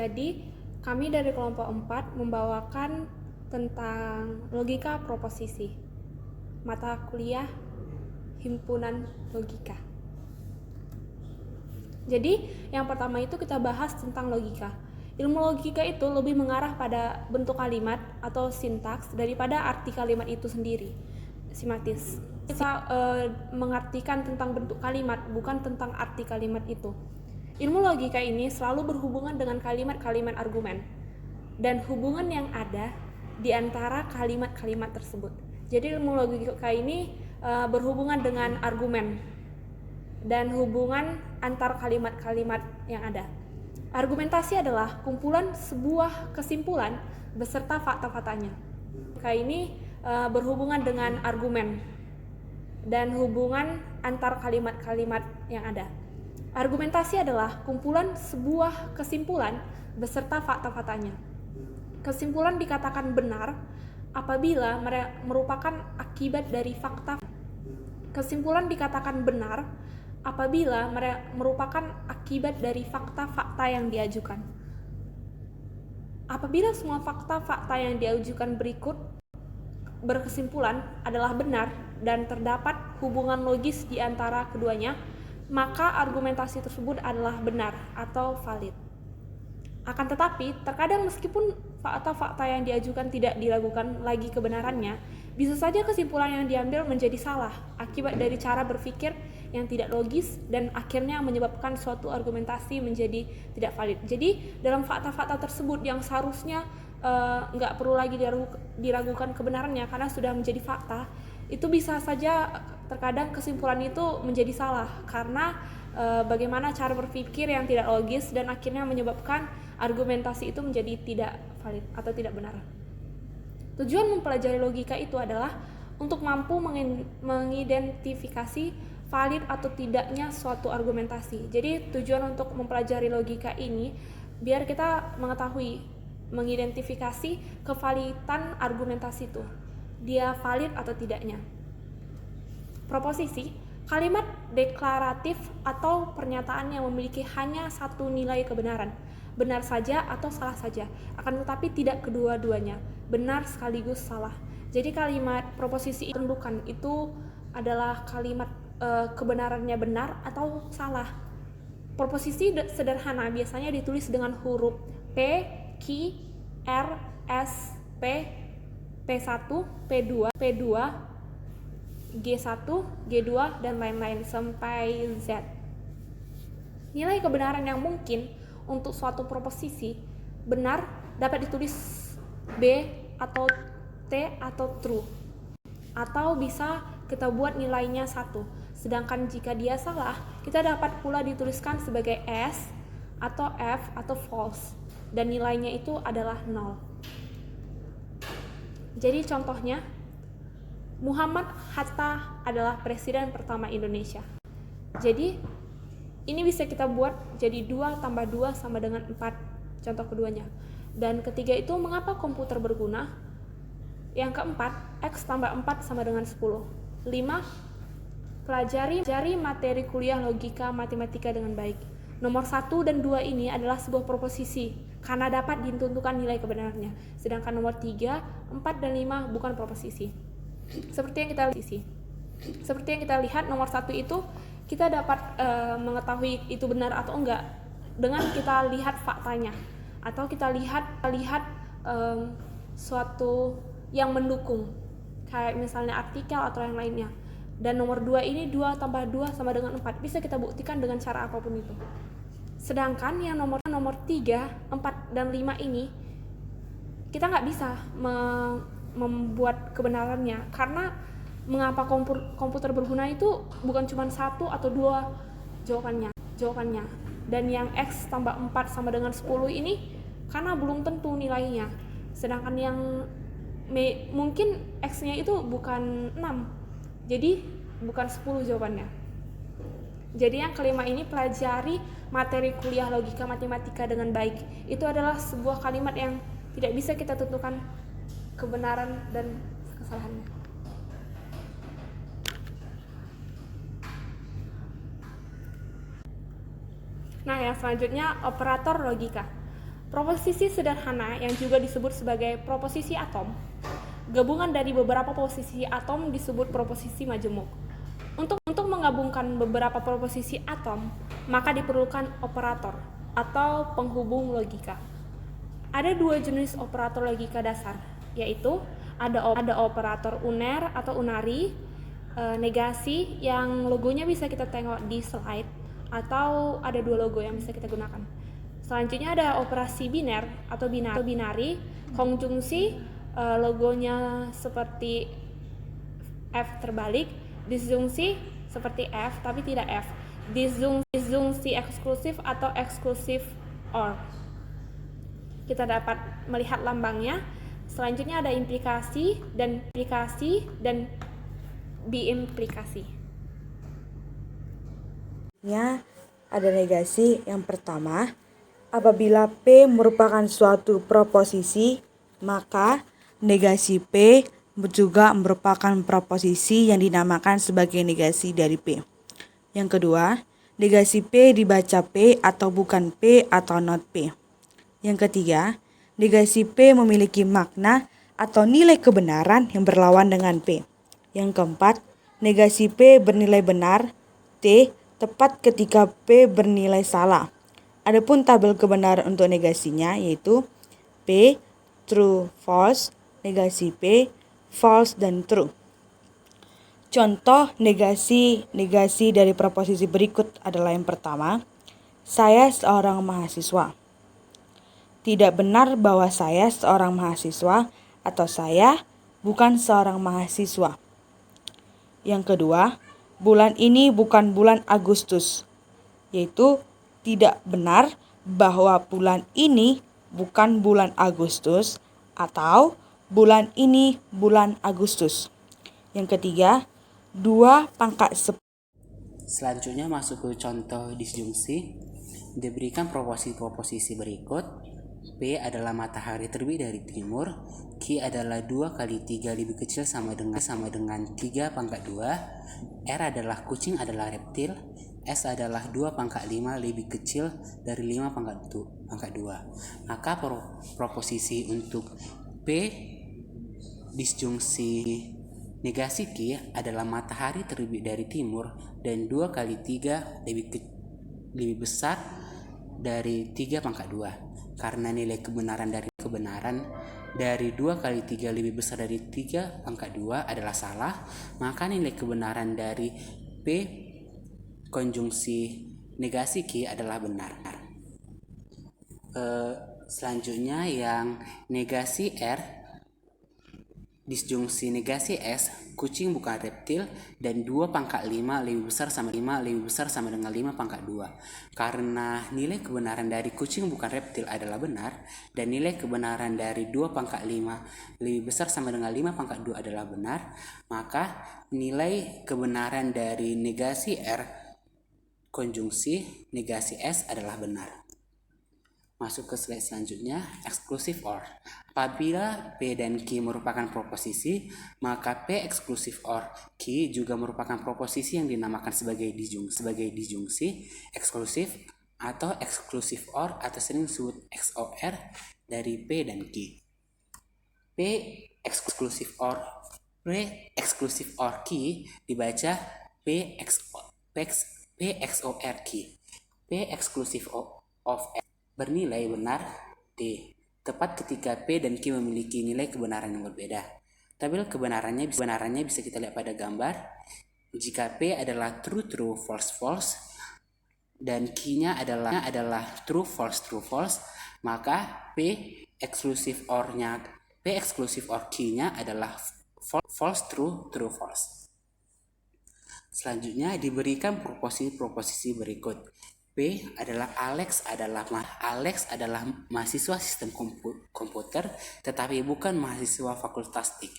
Jadi, kami dari kelompok 4 membawakan tentang logika proposisi, mata kuliah himpunan logika. Jadi, yang pertama itu kita bahas tentang logika. Ilmu logika itu lebih mengarah pada bentuk kalimat atau sintaks daripada arti kalimat itu sendiri, simatis. Kita mengartikan tentang bentuk kalimat, bukan tentang arti kalimat itu. Ilmu logika ini selalu berhubungan dengan kalimat-kalimat argumen dan hubungan yang ada di antara kalimat-kalimat tersebut. Jadi ilmu logika ini berhubungan dengan argumen dan hubungan antar kalimat-kalimat yang ada. Argumentasi adalah kumpulan sebuah kesimpulan beserta fakta-faktanya. Logika ini berhubungan dengan argumen dan hubungan antar kalimat-kalimat yang ada. Argumentasi adalah kumpulan sebuah kesimpulan beserta fakta-faktanya. Kesimpulan dikatakan benar apabila merupakan akibat dari fakta. Kesimpulan dikatakan benar apabila merupakan akibat dari fakta-fakta yang diajukan. Apabila semua fakta-fakta yang diajukan berikut berkesimpulan adalah benar dan terdapat hubungan logis di antara keduanya, maka argumentasi tersebut adalah benar atau valid. Akan tetapi, terkadang meskipun fakta-fakta yang diajukan tidak diragukan lagi kebenarannya, bisa saja kesimpulan yang diambil menjadi salah akibat dari cara berpikir yang tidak logis dan akhirnya menyebabkan suatu argumentasi menjadi tidak valid. Jadi, dalam fakta-fakta tersebut yang seharusnya nggak perlu lagi diragukan kebenarannya karena sudah menjadi fakta, itu bisa saja terkadang kesimpulan itu menjadi salah karena bagaimana cara berpikir yang tidak logis dan akhirnya menyebabkan argumentasi itu menjadi tidak valid atau tidak benar. Tujuan mempelajari logika itu adalah untuk mampu mengidentifikasi valid atau tidaknya suatu argumentasi. Jadi tujuan untuk mempelajari logika ini biar kita mengidentifikasi kevalidan argumentasi itu. Dia valid atau tidaknya. Proposisi, kalimat deklaratif atau pernyataan yang memiliki hanya satu nilai kebenaran, benar saja atau salah saja, akan tetapi tidak kedua-duanya, benar sekaligus salah. Jadi kalimat proposisi tentukan itu adalah kalimat kebenarannya benar atau salah. Proposisi sederhana biasanya ditulis dengan huruf P, Q, R, S, P, P1, P2, G1, G2, dan lain-lain sampai Z. Nilai kebenaran yang mungkin untuk suatu proposisi benar dapat ditulis B atau T atau true. Atau bisa kita buat nilainya 1. Sedangkan jika dia salah, kita dapat pula dituliskan sebagai S atau F atau false. Dan nilainya itu adalah 0. Jadi contohnya, Muhammad Hatta adalah presiden pertama Indonesia. Jadi ini bisa kita buat jadi 2 tambah 2 sama dengan 4, contoh keduanya. Dan ketiga itu mengapa komputer berguna? Yang keempat, X tambah 4 sama dengan 10. 5. Pelajari materi kuliah logika matematika dengan baik. Nomor 1 dan 2 ini adalah sebuah proposisi karena dapat ditentukan nilai kebenarannya. Sedangkan nomor 3, 4, dan 5 bukan proposisi. Seperti yang kita lihat, nomor 1 itu kita dapat mengetahui itu benar atau enggak dengan kita lihat faktanya atau kita lihat suatu yang mendukung kayak misalnya artikel atau yang lainnya. Dan nomor 2 ini 2 tambah 2 sama dengan 4 bisa kita buktikan dengan cara apapun itu. Sedangkan yang nomor 3, 4, dan 5 ini kita nggak bisa membuat kebenarannya karena mengapa komputer berguna itu bukan cuma 1 atau 2 jawabannya. Dan yang X tambah 4 sama dengan 10 ini karena belum tentu nilainya. Sedangkan yang mungkin X-nya itu bukan 6, jadi bukan 10 jawabannya. Jadi yang kelima ini, pelajari materi kuliah logika matematika dengan baik. Itu adalah sebuah kalimat yang tidak bisa kita tentukan kebenaran dan kesalahannya. Nah, yang selanjutnya operator logika. Proposisi sederhana yang juga disebut sebagai proposisi atom. Gabungan dari beberapa posisi atom disebut proposisi majemuk. Untuk menggabungkan beberapa proposisi atom, maka diperlukan operator atau penghubung logika. Ada dua jenis operator logika dasar, yaitu ada operator uner atau unari, negasi yang logonya bisa kita tengok di slide, atau ada dua logo yang bisa kita gunakan. Selanjutnya ada operasi biner atau binari, konjungsi, logonya seperti F terbalik, disjungsi seperti F tapi tidak F, disjungsi eksklusif atau eksklusif OR. Kita dapat melihat lambangnya. Selanjutnya ada implikasi dan biimplikasi. Ada negasi yang pertama. Apabila P merupakan suatu proposisi, maka negasi P juga merupakan proposisi yang dinamakan sebagai negasi dari P. Yang kedua, negasi P dibaca P atau bukan P atau not P. Yang ketiga, negasi P memiliki makna atau nilai kebenaran yang berlawan dengan P. Yang keempat, negasi P bernilai benar, T tepat ketika P bernilai salah. Adapun tabel kebenaran untuk negasinya yaitu P, true, false, negasi P, false, dan true. Contoh negasi dari proposisi berikut adalah yang pertama, saya seorang mahasiswa. Tidak benar bahwa saya seorang mahasiswa atau saya bukan seorang mahasiswa. Yang kedua, bulan ini bukan bulan Agustus, yaitu tidak benar bahwa bulan ini bukan bulan Agustus atau bulan ini bulan Agustus. Yang ketiga, 2/10. Selanjutnya masuk ke contoh disjungsi. Diberikan proposisi berikut. P adalah matahari terbit dari timur. Q adalah 2 kali 3 lebih kecil sama dengan 3/2. R adalah kucing adalah reptil. S adalah 2/5 lebih kecil dari 5/2. Maka proposisi untuk P disjungsi negasi Q adalah matahari terbit dari timur dan 2 kali 3 lebih besar dari 3/2. Karena nilai kebenaran dari 2 kali 3 lebih besar dari 3/2 adalah salah, maka nilai kebenaran dari P konjungsi negasi Q adalah benar. Selanjutnya yang negasi R disjungsi negasi S, kucing bukan reptil, dan 2/5 lebih besar sama dengan 5/2. Karena nilai kebenaran dari kucing bukan reptil adalah benar dan nilai kebenaran dari 2/5 lebih besar sama dengan 5/2 adalah benar, maka nilai kebenaran dari negasi R konjungsi negasi S adalah benar. Masuk ke slide selanjutnya, exclusive OR. Apabila P dan Q merupakan proposisi, maka P exclusive OR Q juga merupakan proposisi yang dinamakan sebagai disjungsi eksklusif atau exclusive OR atau sering disebut XOR dari P dan Q. P exclusive OR Q dibaca P XOR Q. P exclusive of X bernilai benar D, tepat ketika P dan Q memiliki nilai kebenaran yang berbeda. Tabel kebenarannya bisa kita lihat pada gambar. Jika P adalah true false dan Q-nya adalah true false, maka P exclusive OR Q-nya adalah false true false. Selanjutnya diberikan proposisi berikut. P adalah Alex adalah mahasiswa sistem komputer tetapi bukan mahasiswa fakultas TIK.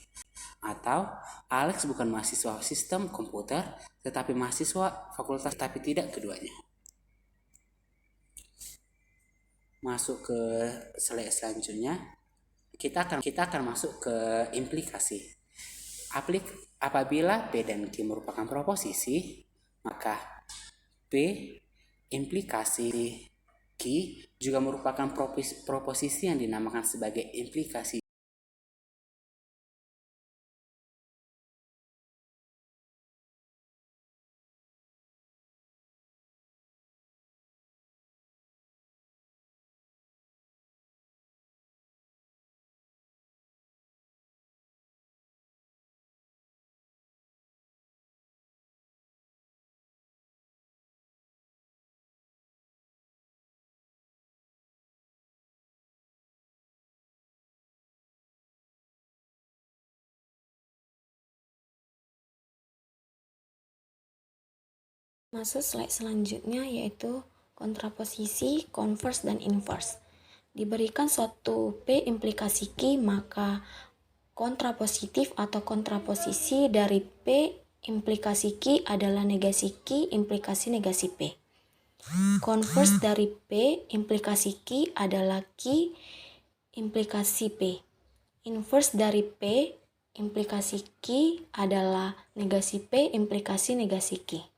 Atau Alex bukan mahasiswa sistem komputer tetapi mahasiswa fakultas tapi tidak keduanya. Masuk ke slide selanjutnya, kita akan masuk ke implikasi. Apabila P dan Q merupakan proposisi, maka P implikasi Q Ki juga merupakan proposisi yang dinamakan sebagai implikasi. Masuk slide selanjutnya yaitu kontraposisi, converse, dan inverse. Diberikan suatu P implikasi Q, maka kontrapositif atau kontraposisi dari P implikasi Q adalah negasi Q implikasi negasi P. Converse dari P implikasi Q adalah Q implikasi P. Inverse dari P implikasi Q adalah negasi P implikasi negasi Q.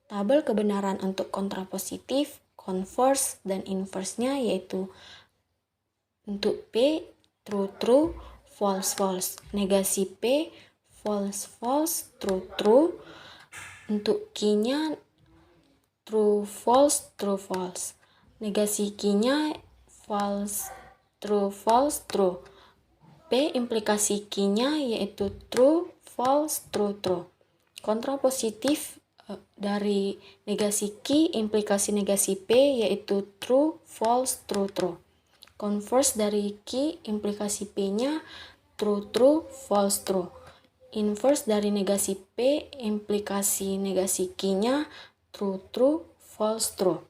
Tabel kebenaran untuk kontrapositif, converse, dan inverse-nya yaitu untuk P, true, true, false, false. Negasi P, false, false, true, true. Untuk Q-nya, true, false, true, false. Negasi Q-nya, false, true, false, true. P implikasi Q-nya yaitu true, false, true, true. Kontrapositif dari negasi Q implikasi negasi P yaitu true, false, true, true. Converse dari Q implikasi P-nya true, true, false, true. Inverse dari negasi P implikasi negasi Q-nya true, true, false, true.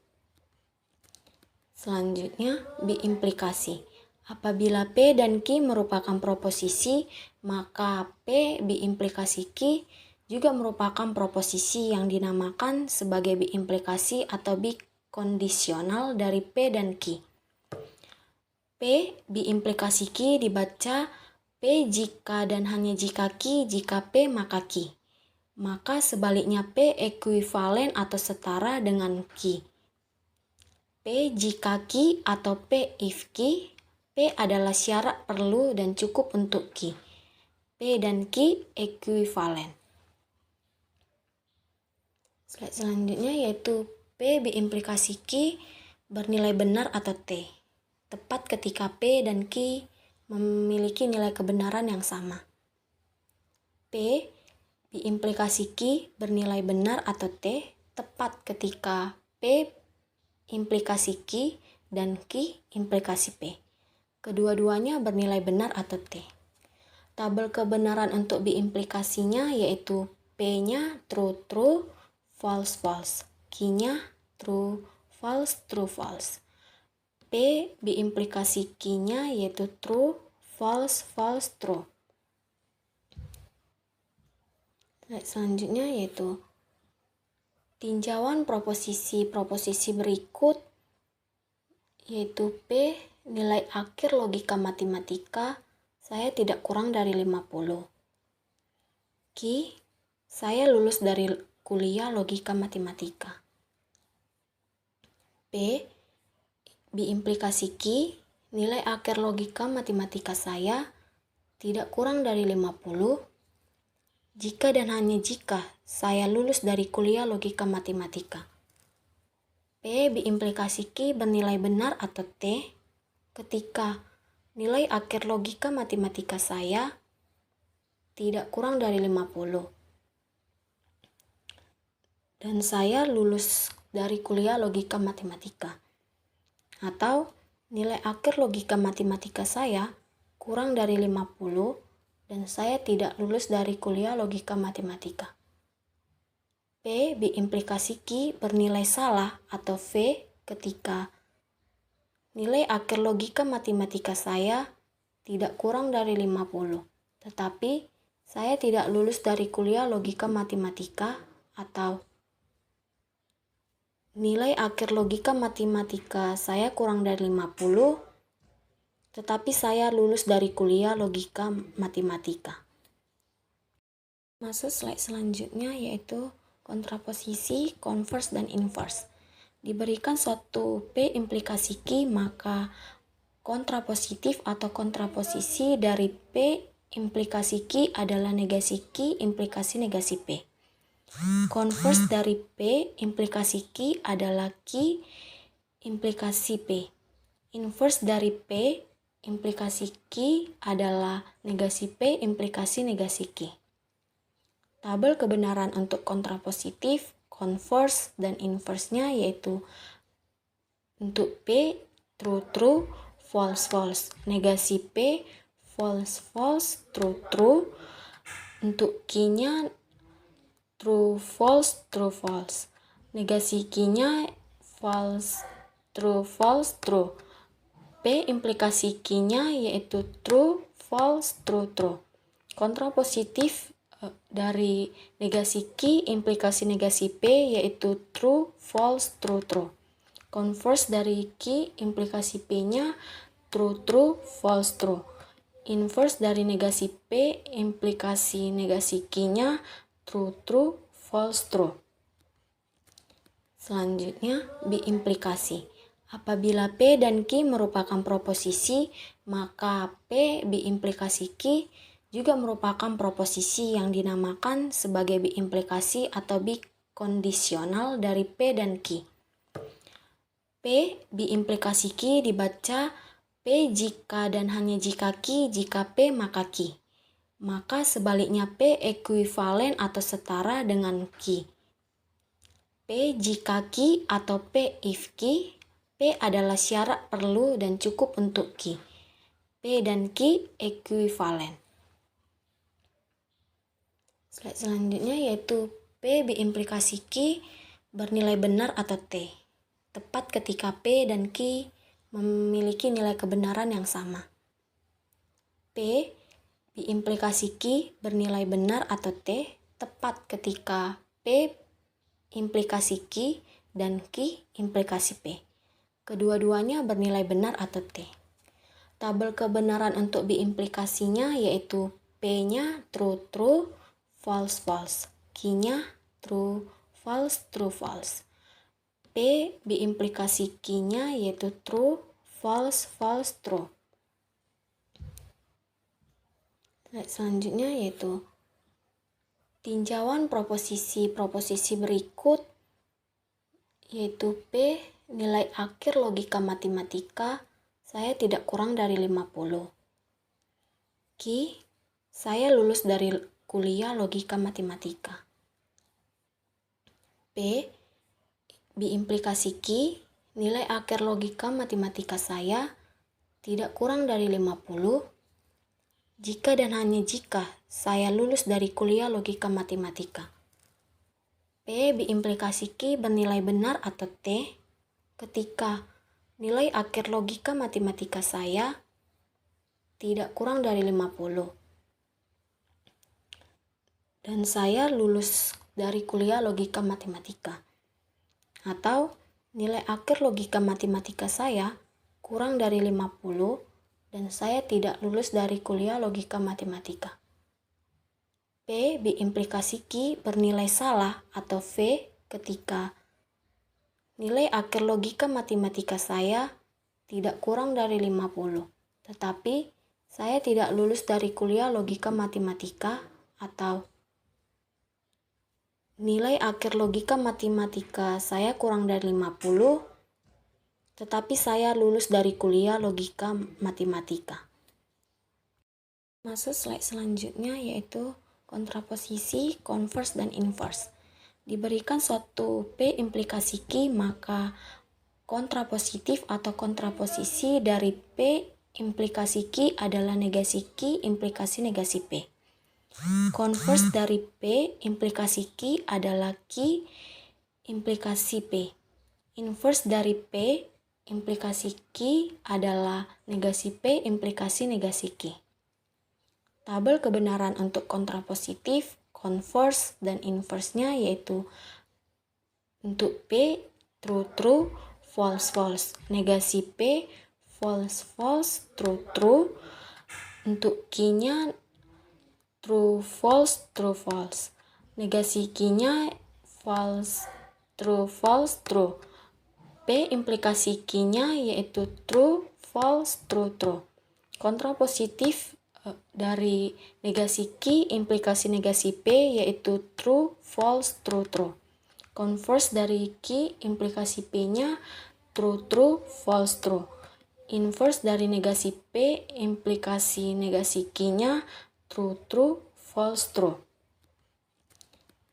Selanjutnya, biimplikasi. Apabila P dan Q merupakan proposisi, maka P biimplikasi Q juga merupakan proposisi yang dinamakan sebagai biimplikasi atau bikondisional dari P dan Q. P biimplikasi Q dibaca P jika dan hanya jika Q, jika P maka Q. Maka sebaliknya P ekuivalen atau setara dengan Q. P jika Q atau P if Q, P adalah syarat perlu dan cukup untuk Q. P dan Q ekuivalen. Slide selanjutnya yaitu P biimplikasi Q bernilai benar atau T. Tepat ketika P dan Q memiliki nilai kebenaran yang sama. P biimplikasi Q bernilai benar atau T tepat ketika P implikasi Q dan Q implikasi P. Kedua-duanya bernilai benar atau T. Tabel kebenaran untuk biimplikasinya yaitu P-nya true, true, false, false. Q-nya true, false, true, false. P biimplikasi Q-nya yaitu true, false, false, true. Selanjutnya yaitu tinjauan proposisi berikut yaitu P nilai akhir logika matematika saya tidak kurang dari 50. Q saya lulus dari kuliah logika matematika. P biimplikasi Q nilai akhir logika matematika saya tidak kurang dari 50 jika dan hanya jika saya lulus dari kuliah logika matematika. P biimplikasi Q bernilai benar atau T ketika nilai akhir logika matematika saya tidak kurang dari 50. Dan saya lulus dari kuliah logika matematika. Atau nilai akhir logika matematika saya kurang dari 50 dan saya tidak lulus dari kuliah logika matematika. P biimplikasi Q bernilai salah atau V ketika nilai akhir logika matematika saya tidak kurang dari 50, tetapi saya tidak lulus dari kuliah logika matematika, atau nilai akhir logika matematika saya kurang dari 50, tetapi saya lulus dari kuliah logika matematika. Masuk slide selanjutnya yaitu kontraposisi, converse, dan inverse. Diberikan suatu P implikasi Q, maka kontrapositif atau kontraposisi dari P implikasi Q adalah negasi Q implikasi negasi P. Converse dari P implikasi Q adalah Q implikasi P. Inverse dari P implikasi Q adalah negasi P implikasi negasi Q. Tabel kebenaran untuk kontrapositif, converse, dan inverse-nya yaitu untuk P, true, true, false, false. Negasi P, false, false, true, true. Untuk Q-nya, true, false, true, false. Negasi Q-nya, false, true, false, true. P implikasi Q-nya yaitu true, false, true, true. Kontrapositif dari negasi Q implikasi negasi P yaitu true, false, true, true. Converse dari Q implikasi P-nya true, true, false, true. Inverse dari negasi P implikasi negasi Q-nya true, true, false, true. Selanjutnya, biimplikasi. Apabila P dan Q merupakan proposisi, maka P biimplikasi Q juga merupakan proposisi yang dinamakan sebagai biimplikasi atau bikondisional dari P dan Q. P biimplikasi Q dibaca P jika dan hanya jika Q, jika P maka Q. Maka sebaliknya P ekuivalen atau setara dengan Q. P jika Q atau P if Q, P adalah syarat perlu dan cukup untuk Q. P dan Q ekuivalen. Slide selanjutnya yaitu P biimplikasi Q bernilai benar atau T. Tepat ketika P dan Q memiliki nilai kebenaran yang sama. P biimplikasi Q bernilai benar atau T tepat ketika P implikasi Q dan Q implikasi P. Kedua-duanya bernilai benar atau T. Tabel kebenaran untuk biimplikasinya yaitu P-nya true, true, false, false. Q-nya true, false, true, false. P biimplikasi Q-nya yaitu true, false, false, true. Selanjutnya yaitu tinjauan proposisi berikut yaitu P nilai akhir logika matematika saya tidak kurang dari 50. Q saya lulus dari kuliah logika matematika. P biimplikasi Q nilai akhir logika matematika saya tidak kurang dari 50 jika dan hanya jika saya lulus dari kuliah logika matematika. P biimplikasi Q bernilai benar atau T ketika nilai akhir logika matematika saya tidak kurang dari 50. Dan saya lulus dari kuliah logika matematika. Atau nilai akhir logika matematika saya kurang dari 50 dan saya tidak lulus dari kuliah logika matematika. P biimplikasi Q bernilai salah atau V ketika nilai akhir logika matematika saya tidak kurang dari 50, tetapi saya tidak lulus dari kuliah logika matematika, atau nilai akhir logika matematika saya kurang dari 50, tetapi saya lulus dari kuliah logika matematika. Masuk slide selanjutnya yaitu kontraposisi, converse, dan inverse. Diberikan suatu P implikasi Q, maka kontrapositif atau kontraposisi dari P implikasi Q adalah negasi Q implikasi negasi P. Converse dari P implikasi Q adalah Q implikasi P. Inverse dari P implikasi Q adalah negasi P implikasi negasi Q. Tabel kebenaran untuk kontrapositif, converse, dan inverse-nya yaitu untuk P, true, true, false, false. Negasi P, false, false, true, true. Untuk Q-nya true, false, true, false. Negasi Q-nya false, true, false, true. P implikasi Q-nya yaitu true, false, true, true. Kontrapositif dari negasi Q implikasi negasi P yaitu true, false, true, true. Converse dari Q implikasi P-nya true, true, false, true. Inverse dari negasi P implikasi negasi Q-nya true, true, false, true.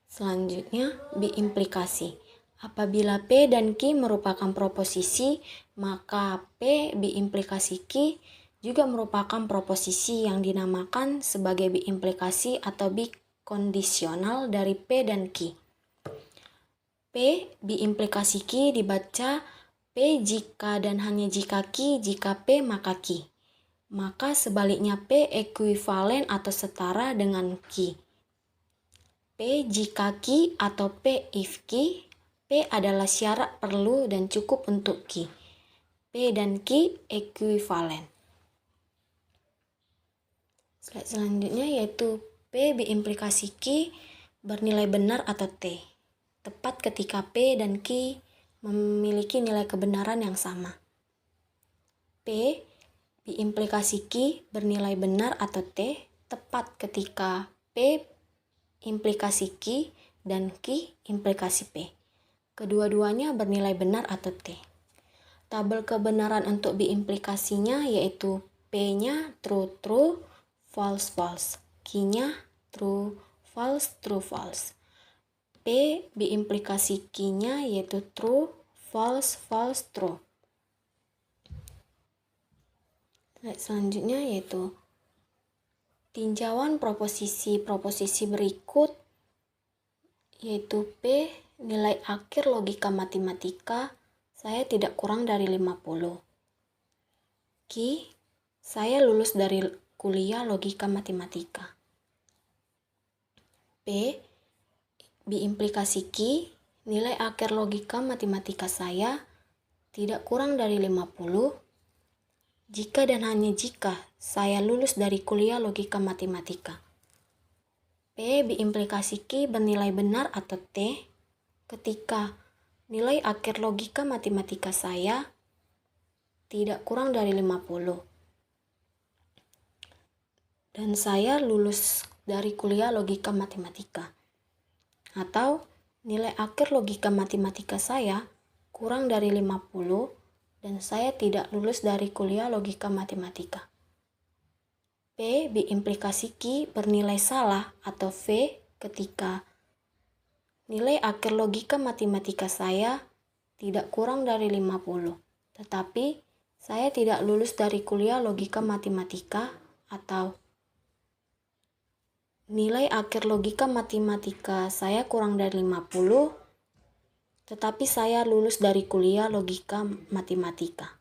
Selanjutnya, biimplikasi. Apabila P dan Q merupakan proposisi, maka P biimplikasi Q juga merupakan proposisi yang dinamakan sebagai biimplikasi atau bikondisional dari P dan Q. P biimplikasi Q dibaca P jika dan hanya jika Q, jika P maka Q. Maka sebaliknya P ekuivalen atau setara dengan Q. P jika Q atau P if Q, P adalah syarat perlu dan cukup untuk Q. P dan Q ekuivalen. Slide selanjutnya yaitu P biimplikasi Q bernilai benar atau T, tepat ketika P dan Q memiliki nilai kebenaran yang sama. P biimplikasi Q bernilai benar atau T, tepat ketika P implikasi Q dan Q implikasi P. Kedua-duanya bernilai benar atau T. Tabel kebenaran untuk biimplikasinya yaitu P-nya true, true, false, false. Q-nya true, false, true, false. P biimplikasi Q-nya yaitu true, false, false, true. Selanjutnya yaitu tinjauan proposisi berikut yaitu P nilai akhir logika matematika saya tidak kurang dari 50. Q saya lulus dari kuliah logika matematika. P biimplikasi Q nilai akhir logika matematika saya tidak kurang dari 50 jika dan hanya jika saya lulus dari kuliah logika matematika. P biimplikasi Q bernilai benar atau T ketika nilai akhir logika matematika saya tidak kurang dari 50. Dan saya lulus dari kuliah logika matematika. Atau nilai akhir logika matematika saya kurang dari 50 dan saya tidak lulus dari kuliah logika matematika. P biimplikasi Q bernilai salah atau V ketika nilai akhir logika matematika saya tidak kurang dari 50, tetapi saya tidak lulus dari kuliah logika matematika, atau nilai akhir logika matematika saya kurang dari 50, tetapi saya lulus dari kuliah logika matematika.